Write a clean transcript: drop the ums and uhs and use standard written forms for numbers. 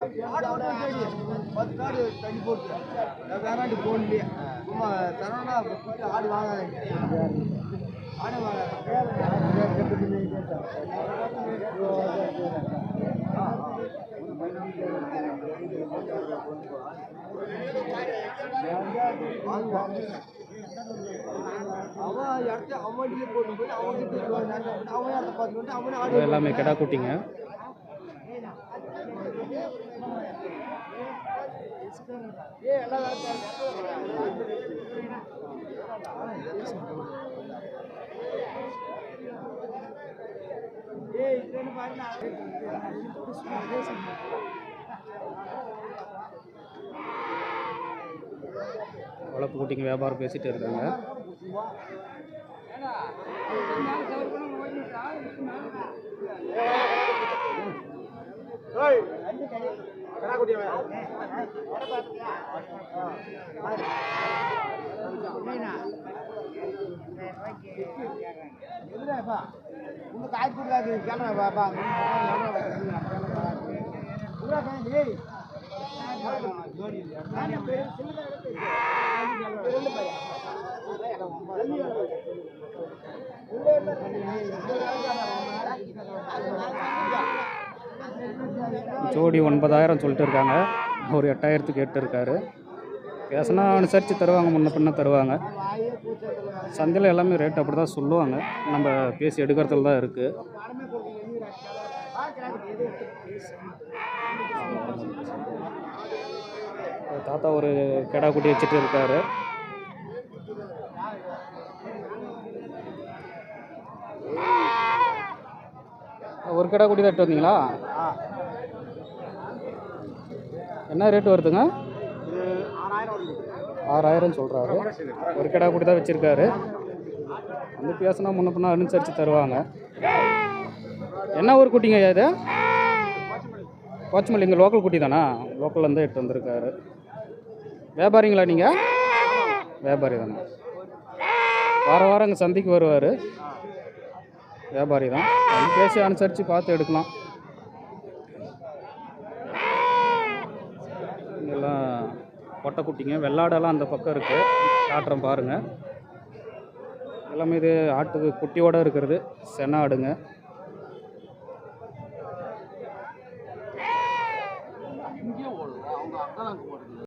10 காடு தண்ணி போட்டு வேறாண்டி போடலையே சும்மா தரோன்னா ஆடு வாங்காதீங்க ஆடு அவன் இடத்த அவன்கிட்டயே போட்டு போய் அவன்கிட்ட அவன் இடத்த பார்த்துட்டு அவனே ஆடு எல்லாமே கிடா குட்டிங்க. வளர்ப்பு குட்டிங்க வியாபாரம் பேசிட்டு இருக்காங்க. ஜோடி 9000 சொல்லிட்டு இருக்காங்க. ஒரு 8000 கேட்டு இருக்காரு. பேசினா அனுசரித்து தருவாங்க, முன்ன பின்ன தருவாங்க. சந்தையில் எல்லாமே ரேட் அப்படி தான் சொல்லுவாங்க. நம்ம பேசி எடுக்கிறதுல தான் இருக்குது. தாத்தா ஒரு கிடா குட்டி வச்சுட்டு இருக்காரு. ஒரு கிடா குட்டி தான் எட்டு வந்தீங்களா? என்ன ரேட்டு வருதுங்க? 6000 சொல்கிறாரு. ஒரு கிடா குட்டி தான் வச்சுருக்காரு. வந்து பேசினா முன்ன பின்னா அனுசரித்து தருவாங்க. என்ன ஊர் குட்டிங்க இது? போச்சமல்லி. இங்கே லோக்கல் குட்டி தானா? லோக்கல்லேருந்து எட்டு வந்திருக்காரு. வியாபாரிங்களா நீங்கள்? வியாபாரி தானே. வாரம் இங்கே சந்தைக்கு வருவார். வியாபாரி தான். அது பேசி அனுசரித்து பார்த்து எடுக்கலாம். இதெல்லாம் பொட்டை குட்டிங்க. வெள்ளாடெல்லாம் அந்த பக்கம் இருக்குது, காட்டுறேன் பாருங்கள். எல்லாமே இது ஆட்டுக்கு குட்டியோடு இருக்கிறது சென ஆடுங்க.